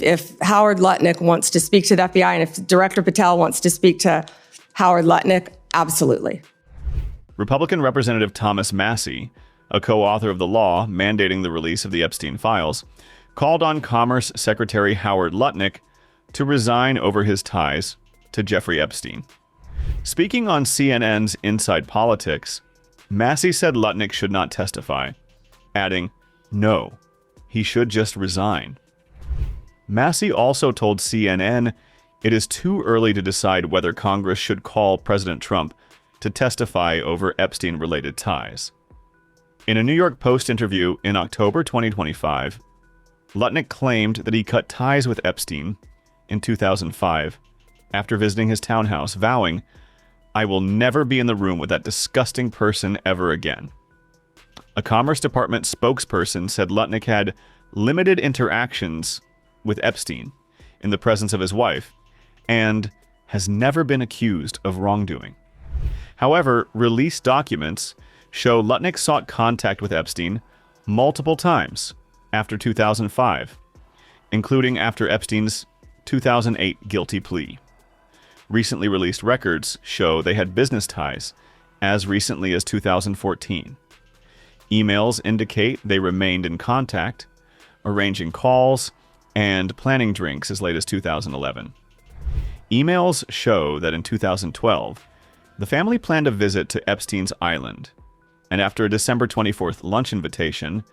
If Howard Lutnick wants to speak to the FBI and if Director Patel wants to speak to Howard Lutnick, absolutely. Republican Representative Thomas Massie, a co-author of the law mandating the release of the Epstein files, called on Commerce Secretary Howard Lutnick to resign over his ties to Jeffrey Epstein. Speaking on CNN's Inside Politics, Massie said Lutnick should not testify, adding, "No, he should just resign." Massie also told CNN it is too early to decide whether Congress should call President Trump to testify over Epstein-related ties. In a New York Post interview in October 2025, Lutnick claimed that he cut ties with Epstein in 2005 after visiting his townhouse, vowing, "I will never be in the room with that disgusting person ever again." A Commerce Department spokesperson said Lutnick had limited interactions with Epstein in the presence of his wife and has never been accused of wrongdoing. However, released documents show Lutnick sought contact with Epstein multiple times after 2005, including after Epstein's 2008 guilty plea. Recently released records show they had business ties as recently as 2014. Emails indicate they remained in contact, arranging calls and planning drinks as late as 2011. Emails show that in 2012, the family planned a visit to Epstein's island, and after a December 24th lunch invitation,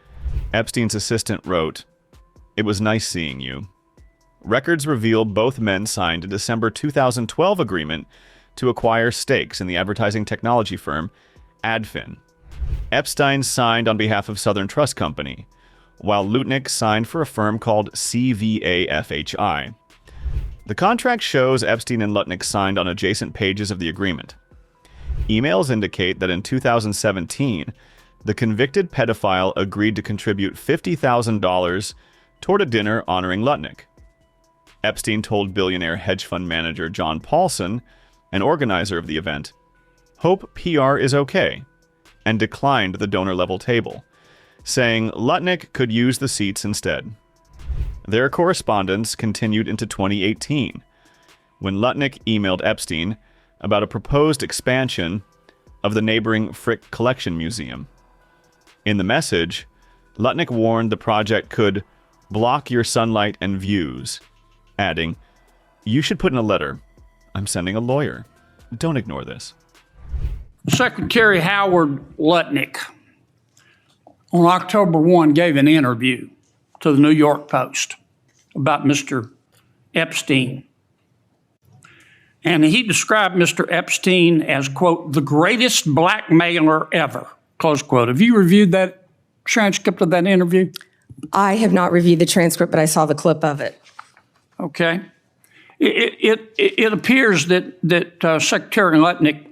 Epstein's assistant wrote, "It was nice seeing you." Records reveal both men signed a December 2012 agreement to acquire stakes in the advertising technology firm Adfin. Epstein signed on behalf of Southern Trust Company, while Lutnick signed for a firm called CVAFHI. The contract shows Epstein and Lutnick signed on adjacent pages of the agreement. Emails indicate that in 2017, the convicted pedophile agreed to contribute $50,000 toward a dinner honoring Lutnick. Epstein told billionaire hedge fund manager John Paulson, an organizer of the event, "Hope PR is okay," and declined the donor-level table, saying Lutnick could use the seats instead. Their correspondence continued into 2018, when Lutnick emailed Epstein about a proposed expansion of the neighboring Frick Collection Museum. In the message, Lutnick warned the project could block your sunlight and views, adding, "You should put in a letter. I'm sending a lawyer. Don't ignore this." Secretary Howard Lutnick on October 1 gave an interview to the New York Post about Mr. Epstein. And he described Mr. Epstein as, quote, "the greatest blackmailer ever," close quote. Have you reviewed that transcript of that interview? I have not reviewed the transcript, but I saw the clip of it. Okay. It appears that Secretary Lutnick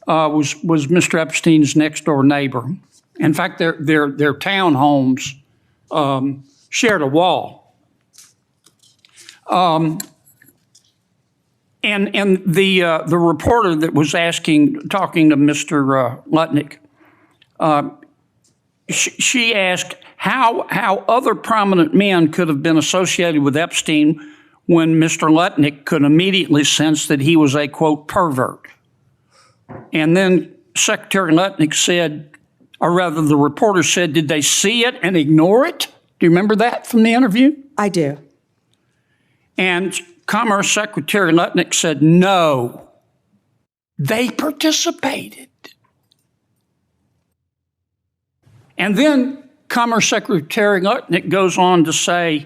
was Mr. Epstein's next door neighbor. In fact, their townhomes shared a wall. And the reporter that was talking to Mr. Lutnick, she asked how other prominent men could have been associated with Epstein when Mr. Lutnick could immediately sense that he was a, quote, pervert. And then Secretary Lutnick said, or rather the reporter said, "Did they see it and ignore it?" Do you remember that from the interview? I do. And Commerce Secretary Lutnick said, "No, they participated." And then Commerce Secretary Lutnick goes on to say,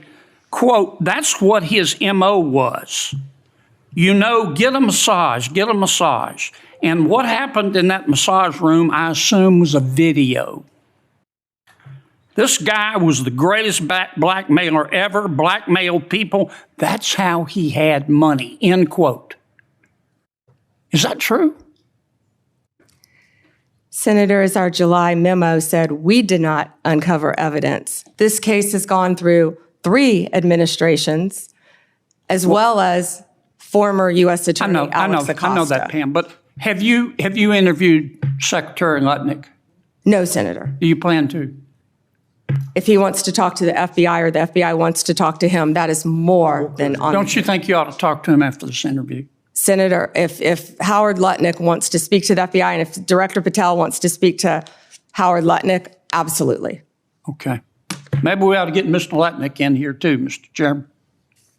quote, "That's what his MO was. You know, get a massage, get a massage." And what happened in that massage room, I assume, was a video. This guy was the greatest blackmailer ever, blackmailed people. That's how he had money, end quote. Is that true? Senator, as our July memo said, we did not uncover evidence. This case has gone through 3 administrations, as well as former U.S. Attorney Alex Acosta. I know that, Pam, but have you interviewed Secretary Lutnick? No, Senator. Do you plan to? If he wants to talk to the FBI or the FBI wants to talk to him, that is more than on. Don't you think you ought to talk to him after this interview? Senator, if Howard Lutnick wants to speak to the FBI and if Director Patel wants to speak to Howard Lutnick, absolutely. Okay. Maybe we ought to get Mr. Lutnick in here too, Mr. Chairman.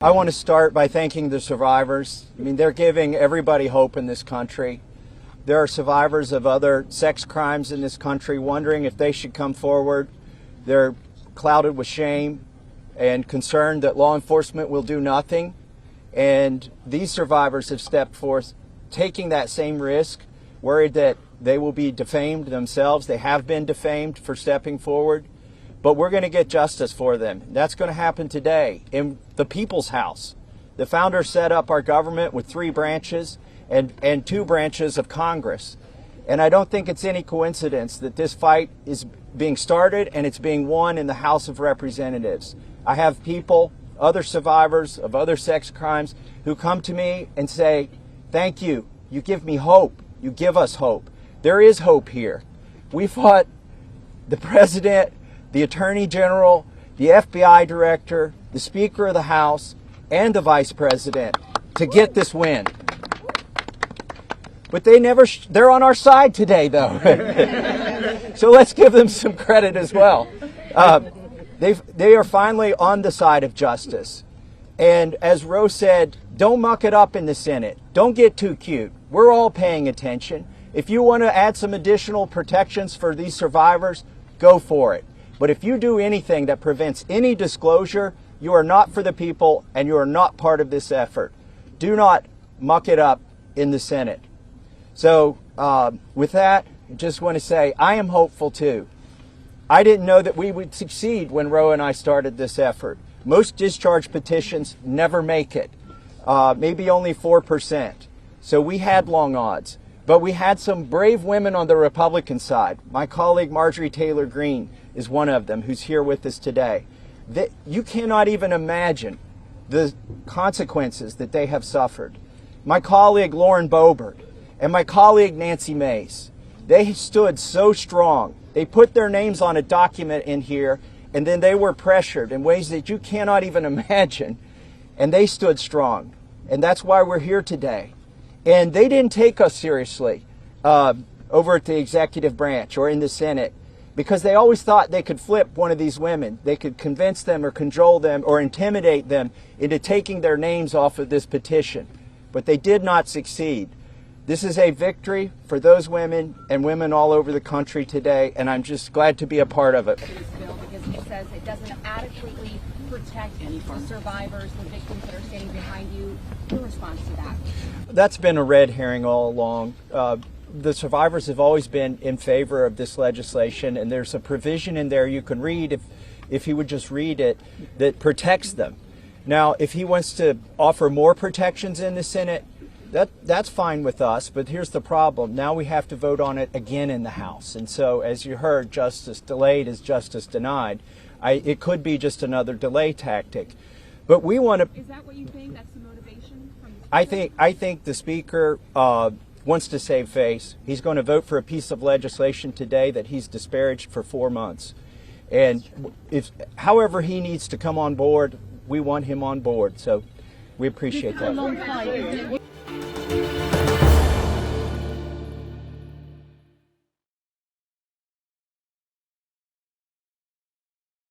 I want to start by thanking the survivors. I mean, they're giving everybody hope in this country. There are survivors of other sex crimes in this country wondering if they should come forward. They're clouded with shame and concerned that law enforcement will do nothing. And these survivors have stepped forth, taking that same risk, worried that they will be defamed themselves. They have been defamed for stepping forward. But we're going to get justice for them. That's going to happen today in the People's House. The founders set up our government with 3 branches and 2 branches of Congress. And I don't think it's any coincidence that this fight is being started and it's being won in the House of Representatives. I have people, other survivors of other sex crimes, who come to me and say, thank you. You give me hope. You give us hope. There is hope here. We fought the president, the Attorney General, the FBI Director, the Speaker of the House, and the Vice President to get this win. But they're on our side today, though. So let's give them some credit as well. They are finally on the side of justice. And as Rose said, don't muck it up in the Senate. Don't get too cute. We're all paying attention. If you want to add some additional protections for these survivors, go for it. But if you do anything that prevents any disclosure, you are not for the people and you are not part of this effort. Do not muck it up in the Senate. So with that, I just want to say I am hopeful too. I didn't know that we would succeed when Roe and I started this effort. Most discharge petitions never make it, maybe only 4%. So we had long odds. But we had some brave women on the Republican side. My colleague Marjorie Taylor Greene is one of them who's here with us today. You cannot even imagine the consequences that they have suffered. My colleague Lauren Boebert and my colleague Nancy Mace, they stood so strong. They put their names on a document in here, and then they were pressured in ways that you cannot even imagine, and they stood strong. And that's why we're here today. And they didn't take us seriously over at the executive branch or in the Senate, because they always thought they could flip one of these women. They could convince them or cajole them or intimidate them into taking their names off of this petition. But they did not succeed. This is a victory for those women and women all over the country today, and I'm just glad to be a part of it. This bill, because it says it doesn't adequately protect the survivors, the victims that are standing behind you. Your response to that? That's been a red herring all along. The survivors have always been in favor of this legislation, and there's a provision in there you can read, if he would just read it, that protects them. Now, if he wants to offer more protections in the Senate, that's fine with us, but here's the problem. Now we have to vote on it again in the House. And so, as you heard, justice delayed is justice denied. It could be just another delay tactic. But we want to... Is that what you think? That's the motivation from the Speaker? I think the Speaker wants to save face. He's going to vote for a piece of legislation today that he's disparaged for 4 months. And however he needs to come on board, we want him on board. So we appreciate that.